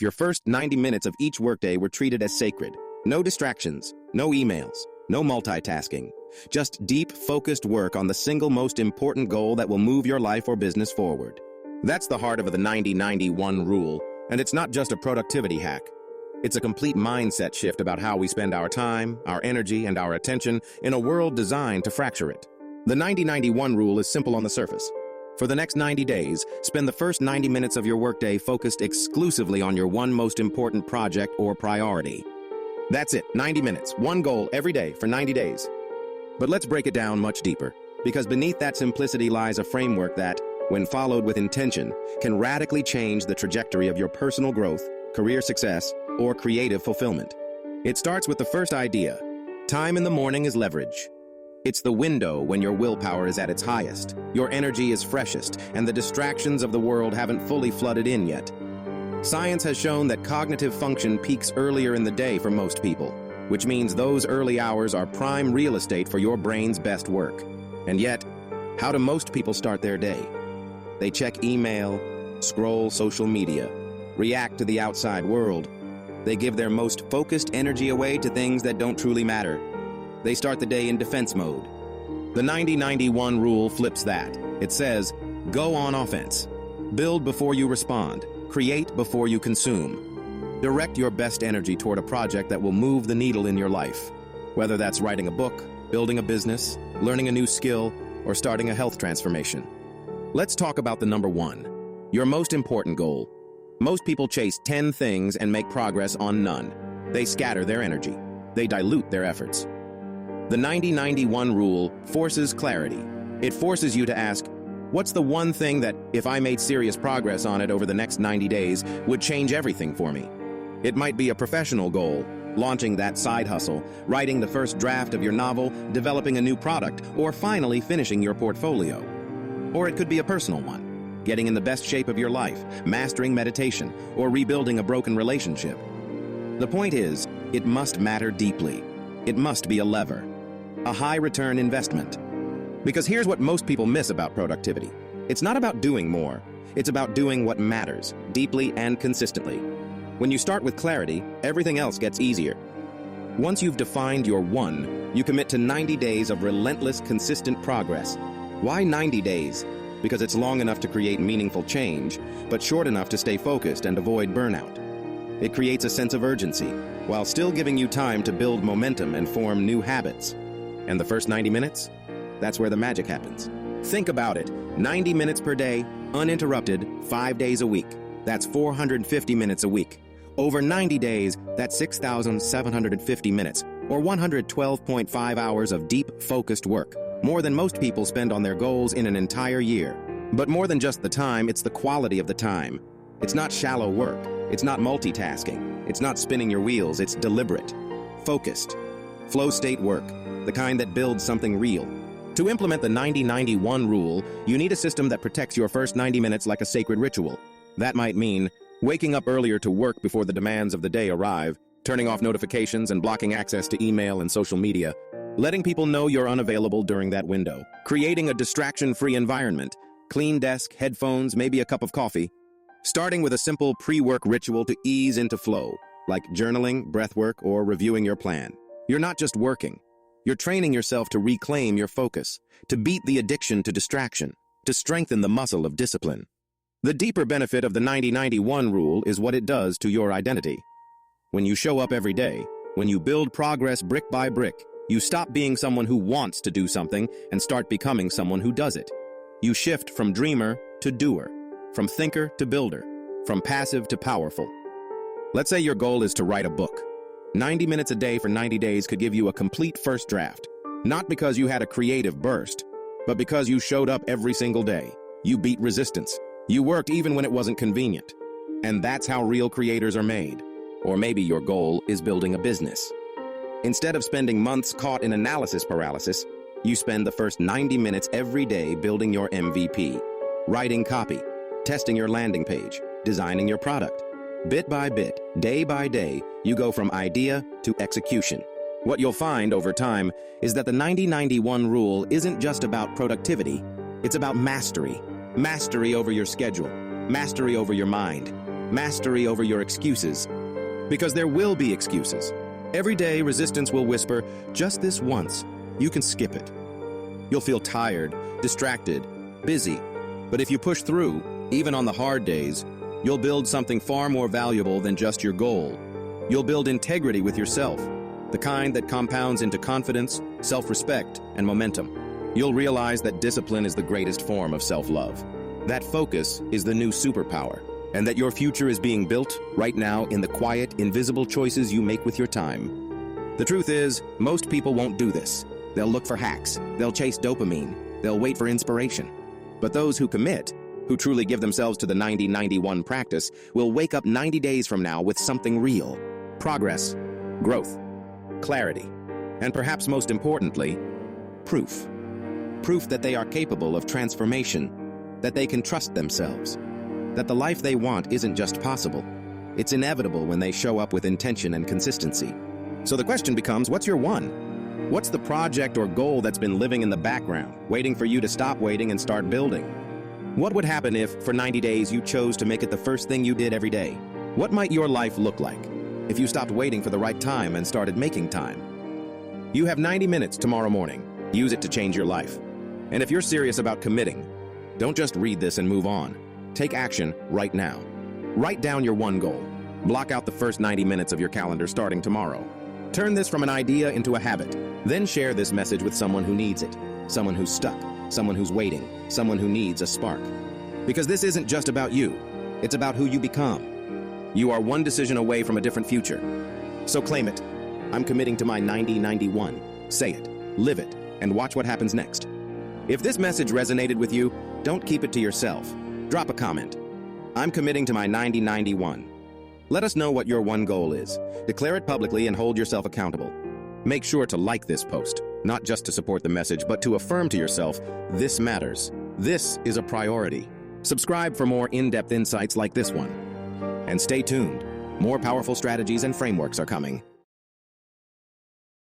if your first 90 minutes of each workday were treated as sacred? No distractions, no emails, no multitasking. Just deep, focused work on the single most important goal that will move your life or business forward. That's the heart of the 90-90-1 rule, and it's not just a productivity hack. It's a complete mindset shift about how we spend our time, our energy, and our attention in a world designed to fracture it. The 90-90-1 rule is simple on the surface. For the next 90 days, spend the first 90 minutes of your workday focused exclusively on your one most important project or priority. That's it, 90 minutes, one goal every day for 90 days. But let's break it down much deeper, because beneath that simplicity lies a framework that, when followed with intention, can radically change the trajectory of your personal growth, career success, or creative fulfillment. It starts with the first idea. Time in the morning is leverage. It's the window when your willpower is at its highest, your energy is freshest, and the distractions of the world haven't fully flooded in yet. Science has shown that cognitive function peaks earlier in the day for most people, which means those early hours are prime real estate for your brain's best work. And yet, how do most people start their day? They check email, scroll social media, react to the outside world. They give their most focused energy away to things that don't truly matter. They start the day in defense mode. The 90-90-1 rule flips that. It says, go on offense. Build before you respond. Create before you consume. Direct your best energy toward a project that will move the needle in your life. Whether that's writing a book, building a business, learning a new skill, or starting a health transformation. Let's talk about the number one, your most important goal. Most people chase 10 things and make progress on none. They scatter their energy. They dilute their efforts. The 90-90-1 rule forces clarity. It forces you to ask, what's the one thing that, if I made serious progress on it over the next 90 days, would change everything for me? It might be a professional goal, launching that side hustle, writing the first draft of your novel, developing a new product, or finally finishing your portfolio. Or it could be a personal one, getting in the best shape of your life, mastering meditation, or rebuilding a broken relationship. The point is, it must matter deeply. It must be a lever, a high-return investment. Because here's what most people miss about productivity. It's not about doing more. It's about doing what matters, deeply and consistently. When you start with clarity, everything else gets easier. Once you've defined your one, you commit to 90 days of relentless, consistent progress. Why 90 days? Because it's long enough to create meaningful change, but short enough to stay focused and avoid burnout. It creates a sense of urgency, while still giving you time to build momentum and form new habits. And the first 90 minutes? That's where the magic happens. Think about it. 90 minutes per day, uninterrupted, 5 days a week. That's 450 minutes a week. Over 90 days, that's 6,750 minutes, or 112.5 hours of deep, focused work. More than most people spend on their goals in an entire year. But more than just the time, it's the quality of the time. It's not shallow work. It's not multitasking. It's not spinning your wheels. It's deliberate, focused, flow state work, the kind that builds something real. To implement the 90-90-1 rule, you need a system that protects your first 90 minutes like a sacred ritual. That might mean waking up earlier to work before the demands of the day arrive, turning off notifications and blocking access to email and social media, letting people know you're unavailable during that window, creating a distraction-free environment, clean desk, headphones, maybe a cup of coffee, starting with a simple pre-work ritual to ease into flow, like journaling, breathwork, or reviewing your plan. You're not just working. You're training yourself to reclaim your focus, to beat the addiction to distraction, to strengthen the muscle of discipline. The deeper benefit of the 90-90-1 rule is what it does to your identity. When you show up every day, when you build progress brick by brick, you stop being someone who wants to do something and start becoming someone who does it. You shift from dreamer to doer, from thinker to builder, from passive to powerful. Let's say your goal is to write a book. 90 minutes a day for 90 days could give you a complete first draft. Not because you had a creative burst, but because you showed up every single day. You beat resistance. You worked even when it wasn't convenient. And that's how real creators are made. Or maybe your goal is building a business. Instead of spending months caught in analysis paralysis, you spend the first 90 minutes every day building your MVP, writing copy, testing your landing page, designing your product. Bit by bit, day by day, you go from idea to execution. What you'll find over time is that the 90-90-1 rule isn't just about productivity. It's about mastery. Mastery over your schedule, mastery over your mind, mastery over your excuses. Because there will be excuses. Every day, resistance will whisper, just this once, you can skip it. You'll feel tired, distracted, busy. But if you push through, even on the hard days, you'll build something far more valuable than just your goal. You'll build integrity with yourself, the kind that compounds into confidence, self-respect, and momentum. You'll realize that discipline is the greatest form of self-love. That focus is the new superpower, and that your future is being built right now in the quiet, invisible choices you make with your time. The truth is, most people won't do this. They'll look for hacks, they'll chase dopamine, they'll wait for inspiration. But those who commit, who truly give themselves to the 90-91 practice, will wake up 90 days from now with something real. Progress, growth, clarity, and perhaps most importantly, proof. Proof that they are capable of transformation, that they can trust themselves, that the life they want isn't just possible, it's inevitable when they show up with intention and consistency. So the question becomes, what's your one? What's the project or goal that's been living in the background, waiting for you to stop waiting and start building? What would happen if, for 90 days, you chose to make it the first thing you did every day? What might your life look like if you stopped waiting for the right time and started making time? You have 90 minutes tomorrow morning. Use it to change your life. And if you're serious about committing, don't just read this and move on. Take action right now. Write down your one goal. Block out the first 90 minutes of your calendar starting tomorrow. Turn this from an idea into a habit. Then share this message with someone who needs it, someone who's stuck, someone who's waiting, someone who needs a spark. Because this isn't just about you. It's about who you become. You are one decision away from a different future. So claim it. I'm committing to my 90-91. Say it, live it, and watch what happens next. If this message resonated with you, don't keep it to yourself. Drop a comment. I'm committing to my 90-91. Let us know what your one goal is. Declare it publicly and hold yourself accountable. Make sure to like this post, not just to support the message, but to affirm to yourself, this matters. This is a priority. Subscribe for more in-depth insights like this one. And stay tuned. More powerful strategies and frameworks are coming.